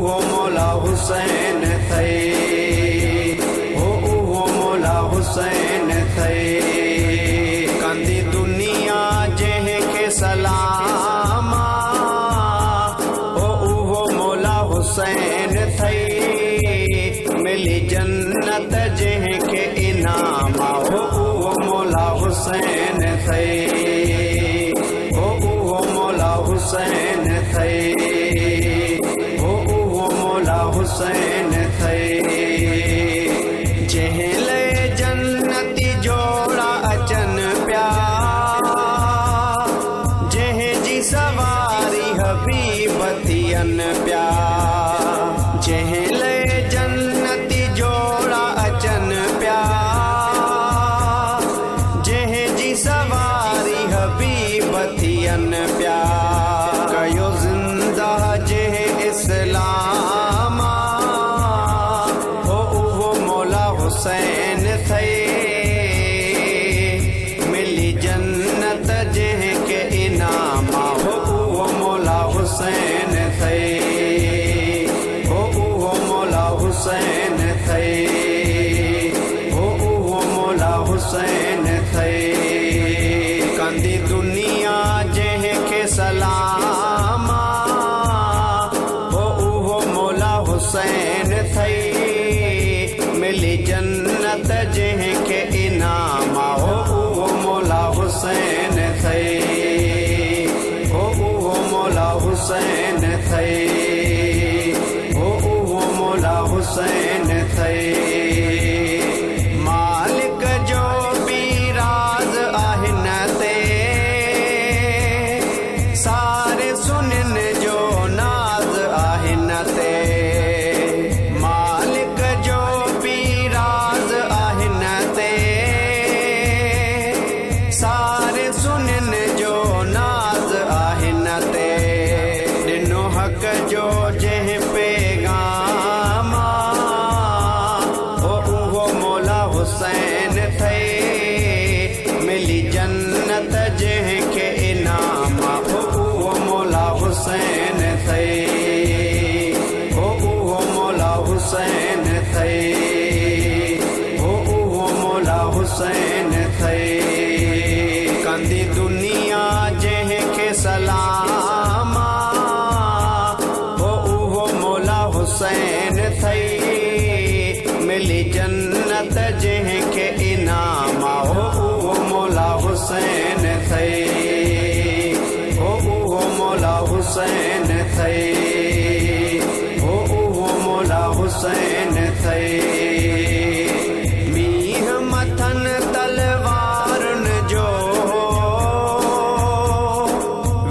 उहो मौला हुसैन थई, उहो मौला हुसैन थई। कंदी दुनिया जंहिंखे सलामा, उहो मौला हुसैन थई। मिली जन्नत जंहिंखे इनामा, उहो मौला हुसैन थई, उहो मौला हुसैन थई, उहो मौला हुसैन थई। जंहिं लाइ जन्नती जोड़ा अचनि पिया, जंहिं जी सवारी हबीब थियनि पिया। जंहिं लाइ जन्नती जोड़ा अचनि पिया, जंहिं जी सवारी हबीब थियनि पिया। कयो ज़िंदा जंहिं इस्लामा, उहो मौला हुसैन थई। मिली जन्नत जंहिंखे इनामा, उहो मौला हुसैन थई, उहो मौला हुसैन थई, उहो मौला हुसैन थई। कंदी दुनिया जंहिंखे सलामा, उहो मौला हुसैन थई। मिली जन्नत जंहिंखे इनामा, उहो मौला हुसैन थई, उहो मौला हुसैन थई, उहो मौला हुसैन थई। मालिक जो बि राज आहिन ते, सारे सुनिन जो नाज़ आहिन ते। मालिक जो बि राज आहिन ते, सारे सुनिन जो नाज़ आहिन ते। ॾिनो हक़ जो जंहिं पैगामा, उहो मौला हुसैन थई। मिली जन्नत जंहिंखे इनामा, उहो मौला हुसैन थई, उहो मौला हुसैन थई, उहो मौला हुसैन थई। कंदी दुनिया जंहिंखे सलामा, उहो मौला हुसैन थई। मिली जन्नत जंहिंखे इनामा, उहो मौला हुसैन थई, उहो मौला हुसैन थई, उहो मौला हुसैन थई। मींह मथन तलवारुनि जो,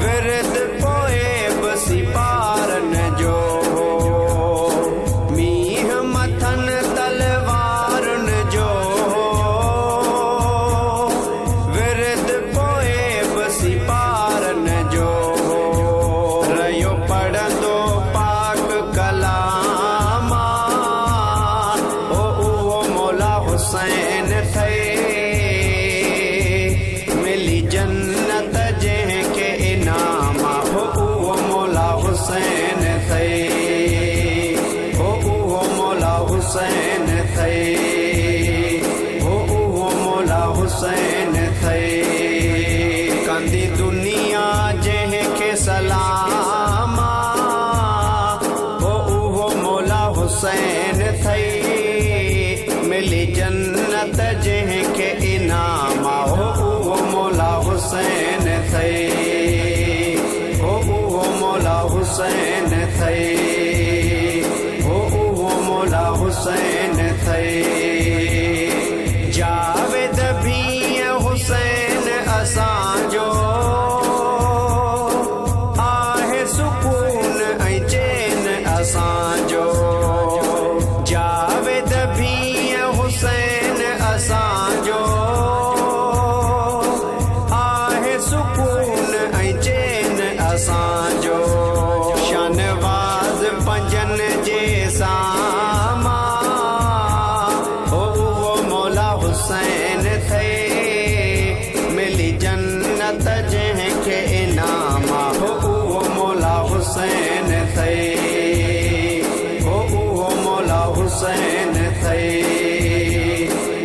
विरद पोए बि सिपारनि जो। मींह मथन तलवारुनि जो, विरद पोए बि सिपारनि जो। रहियो पढ़ंदो पाक कलामा, उहो मौला हुसैन थई। मिली जन्नत जंहिंखे इनामा, उहो मौला हुसैन थई, उहो मौला हुसैन थई, उहो मौला हुसैन थई। कंदी दुनिया जंहिंखे सलामा, उहो मौला हुसैन थई। मिली जन्नत जंहिंखे इनामा, उहो मौला हुसैन थई, उहो मौला हुसैन थई, उहो मौला हुसैन थई। जावेद भी हुसैन असांजो, आहे सुकून ऐं चैन असांजो। जावेद भी हुसैन असांजो, आहे सुकून ऐं चैन असांजो। शानवाज़ पंजनि जे सामा, उहो मौला हुसैन थई। मिली जन्नत जंहिंखे इनामा, उहो मौला हुसैन थई, हुसैन थे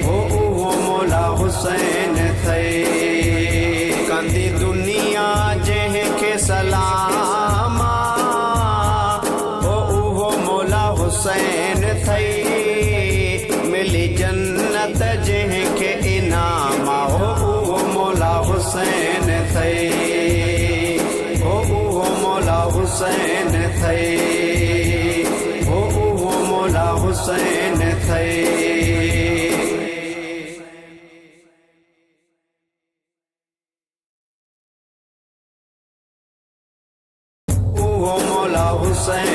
उहो मौला हुसैन थे कंदी दुनिया जंहिंखे सलामा उहो मौला हुसैन थे मिली जन्नत जंहिंखे इनामा उहो मौला हुसैन थे उहो मौला हुसैन थे उहो मौला हुसैन थे उहो मौला हुसैन